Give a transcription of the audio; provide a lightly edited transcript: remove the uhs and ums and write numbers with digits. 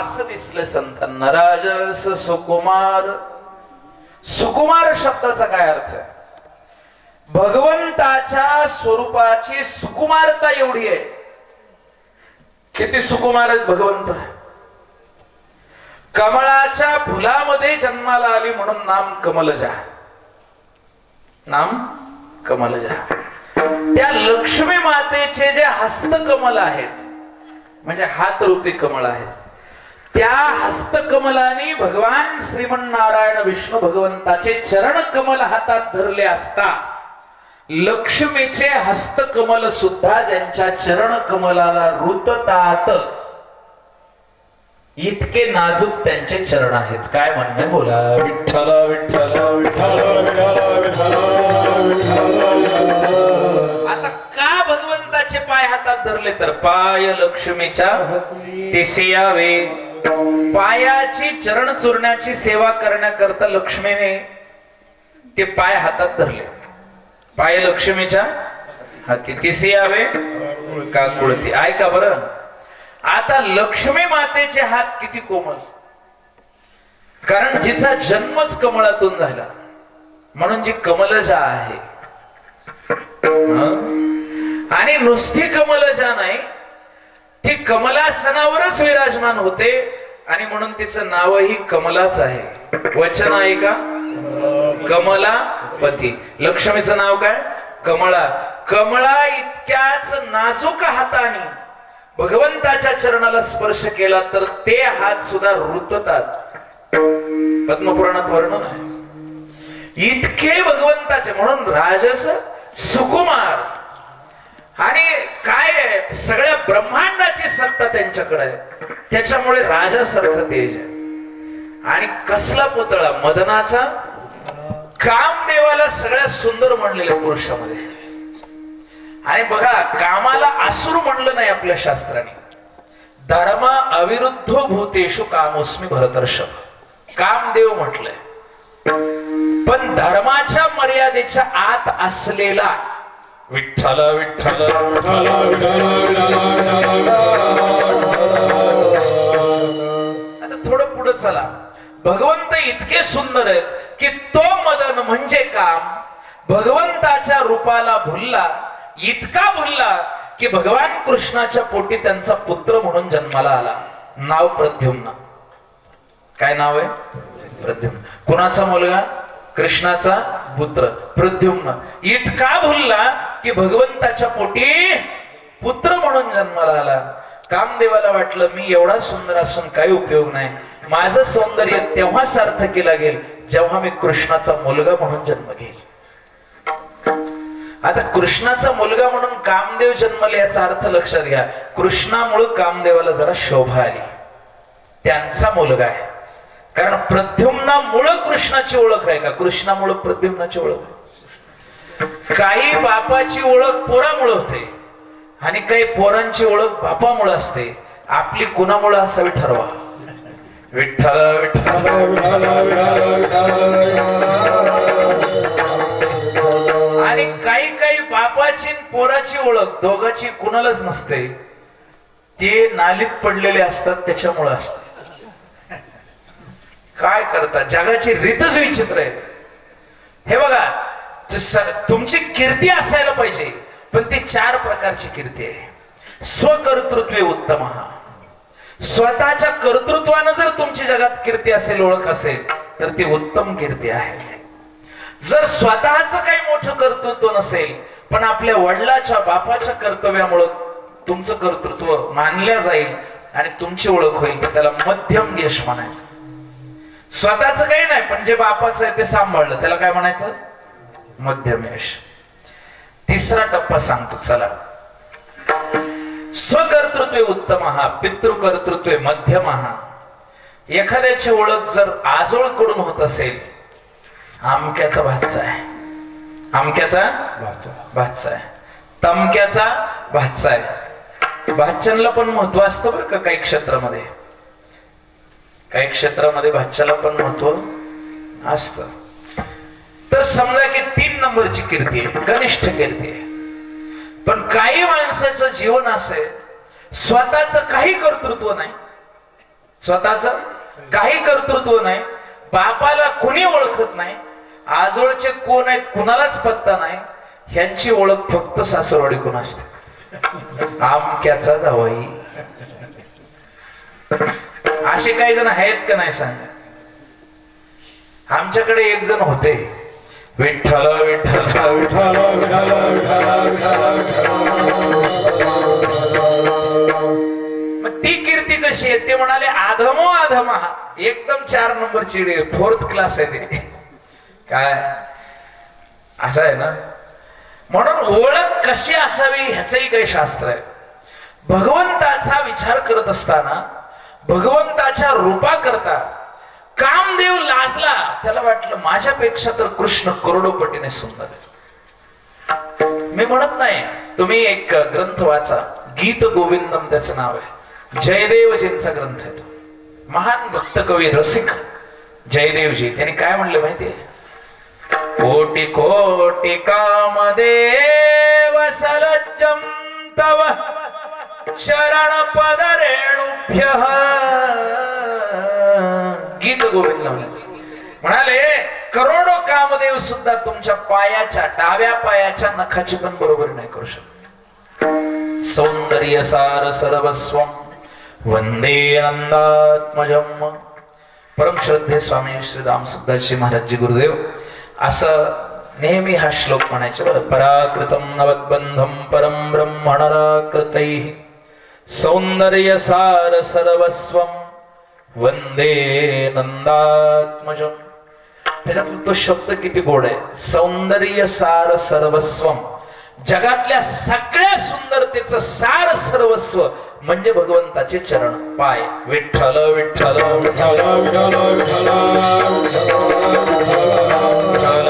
असं दिसलं संतांना. राजस सुकुमार. सुकुमार शब्दाचा काय अर्थ आहे? भगवंताच्या स्वरूपाची सुकुमारता एवढी आहे. किती सुकुमार आहेत भगवंत. कमळाच्या फुलामध्ये जन्माला आली म्हणून नाम कमलजा. नाम कमलजा. त्या लक्ष्मी मातेचे जे हस्तकमल आहेत, म्हणजे हात रूपी कमळ आहेत, त्या हस्तकमलाने भगवान श्रीमन्नारायण विष्णू भगवंताचे चरण कमल हातात धरले असता लक्ष्मीचे हस्तकमल सुद्धा ज्यांच्या चरण कमलाला रुततात इतके नाजूक त्यांचे चरण आहेत. काय म्हणणे बोला. विठ्ठल विठ्ठल विठ्ठल विठ्ठल. आता का भगवंताचे पाय हातात धरले तर पाय लक्ष्मीच्या तेसे यावे. पायाची चरण चुरण्याची सेवा करण्याकरता लक्ष्मीने ते पाय हातात धरले. पाय लक्ष्मीच्या हाती तिसे यावे का कुळती. ऐका बरं. आता लक्ष्मी मातेचे हात किती कोमल, कारण जिचा जन्मच कमळातून झाला म्हणून जी कमलजा आहे. आणि नुसती कमलजा नाही, ती कमलासनावरच विराजमान होते आणि म्हणून तिचं नावही कमलाच आहे. वचन आहे का कमलापती. लक्ष्मीचं नाव काय कमळा. कमळा इतक्याच नाजूक हाताने भगवंताच्या चरणाला स्पर्श केला तर ते हात सुद्धा रुततात. पद्मपुराणात वर्णन आहे. इतके भगवंताचे म्हणून राजस सुकुमार. आणि काय सगळ्या ब्रह्मांडाची सत्ता त्यांच्याकडे आहे, त्याच्यामुळे राजासारखं तेज आहे. आणि कसला पुतळा मदनाचा. कामदेवाला सगळ्यात सुंदर म्हणलेले पुरुषामध्ये. आणि बघा कामाला असुर म्हणलं नाही आपल्या शास्त्राने. धर्म अविरुद्ध भूतेषु कामोस्मी भरतर्षभ. कामदेव म्हटलंय, पण धर्माच्या मर्यादेच्या आत असलेला विठ्ठल विठ्ठल विठ्ठल विठ्ठल. आता थोडं पुढे चला. भगवंत इतके सुंदर आहेत की तो मदन म्हणजे काम भगवंताच्या रूपाला भुलला. इतका भुलला की भगवान कृष्णाच्या पोटी त्यांचा पुत्र म्हणून जन्माला आला. नाव प्रद्युम्न. काय नाव आहे प्रद्युम्न. कुणाचा मुलगा कृष्णाचा पुत्र प्रद्युम्न. इतका भुलला की भगवंताच्या पोटी पुत्र म्हणून जन्माला आला. कामदेवाला वाटलं मी एवढा सुंदर असून काही उपयोग नाही, माझं सौंदर्य तेव्हा सार्थकी लागेल जेव्हा मी कृष्णाचा मुलगा म्हणून जन्म घेईल. आता कृष्णाचा मुलगा म्हणून कामदेव जन्मले याचा अर्थ लक्षात घ्या. कृष्णामुळे कामदेवाला जरा शोभा आली, त्यांचा मुलगा आहे. कारण प्रद्युम्नामुळे कृष्णाची ओळख आहे का, कृष्णामुळे प्रद्युम्नाची ओळख आहे. काही बापाची ओळख पोरामुळे होते आणि काही पोरांची ओळख बापामुळे असते. आपली कुणामुळे असावी ठरवा. विठ्ठल विठ्ठल आणि काही काही बापाची पोराची ओळख दोघांची कुणालाच नसते. ते नालीत पडलेले असतात त्याच्यामुळे असते. काय करता, जगाची रीतच विचित्र आहे. हे बघा, तुमची कीर्ती असायला पाहिजे, पण ती 4 प्रकारची कीर्ती आहे. स्वकर्तृत्वे उत्तम. स्वतःच्या कर्तृत्वानं जर तुमची जगात कीर्ती असेल, ओळख असेल, तर ती उत्तम कीर्ती आहे. जर स्वतःच काही मोठं कर्तृत्व नसेल, पण आपल्या वडिलाच्या बापाच्या कर्तव्यामुळे तुमचं कर्तृत्व मानल्या जाईल आणि तुमची ओळख होईल, तर त्याला मध्यम यश म्हणायचं. स्वतःच काही नाही, पण जे बापाचं आहे ते सांभाळलं, त्याला काय म्हणायचं मध्यम यश. तिसरा टप्पा सांगतो चला. स्वकर्तृत्वे उत्तम, पितृकर्तृत्वे मध्यम. एखाद्याची ओळख जर आजोळ कडून होत असेल, आमक्याचा भाचा आहे, आमक्याचा भाचा आहे, तमक्याचा भाचा आहे. भाच्यांना पण महत्व असतं बरं का. काही क्षेत्रामध्ये, काही क्षेत्रामध्ये भाच्याला पण महत्व असतं. तर समजा की 3 नंबरची कीर्ती आहे, कनिष्ठ कीर्ती आहे. पण काही माणसाचं जीवन असं आहे, स्वतःच काही कर्तृत्व नाही, स्वतःच काही कर्तृत्व नाही, बापाला कुणी ओळखत नाही, आजोळचे कोण आहेत कुणालाच पत्ता नाही, ह्यांची ओळख फक्त सासरवाडी कोण असते, आमक्याचा जावाई. असे काही जण आहेत का नाही सांगा. आमच्याकडे एक जण होते, विठ्ठल विठ्ठल विठ्ठल मग ती कीर्ती कशी आहे ते म्हणाले, आधमो आधम हा एकदम 4 नंबरची 4th क्लास आहे ते. काय असं आहे ना. म्हणून ओळख कशी असावी ह्याचंही काही शास्त्र आहे. भगवंताचा विचार करत असताना भगवंताच्या रूपा करता कामदेव लाजला, त्याला वाटलं माझ्यापेक्षा तर कृष्ण करोडोपटीने सुंदर आहे. मी म्हणत नाही, तुम्ही एक ग्रंथ वाचा, गीत गोविंदम त्याचं नाव आहे, जयदेवजींचा ग्रंथ आहे तो. महान भक्त कवी रसिक जयदेवजी त्यांनी काय म्हणलं माहितीये, कोटी कोटी कामदेव सलज्जम तव चरण पद रेणुभ्यः. गीत गोविंद म्हणाले, करोडो कामदेव सुद्धा तुमच्या पायाच्या डाव्या पायाच्या नखाची पण बरोबर नाही करू शकत. सौंदर्य सार सर्वस्व वंदे नंदात्मजम. परम श्रद्धे स्वामी श्री राम सुखदासजी महाराजजी गुरुदेव असं नेहमी हा श्लोक म्हणायचे बरं. पराकृतम नवद्बंधम परम ब्रह्मणराकृतैः सौंदर्य सार सर्वस्वम वंदे नंदात्मजम. त्याच्यातून तो शब्द किती गोड आहे, सौंदर्य सार सर्वस्वम. जगातल्या सगळ्या सुंदरतेचं सार सर्वस्व म्हणजे भगवंताचे चरण पाय. विठ्ठल विठ्ठल विठ्ठल विठ्ठल विठ्ठल विठ्ठल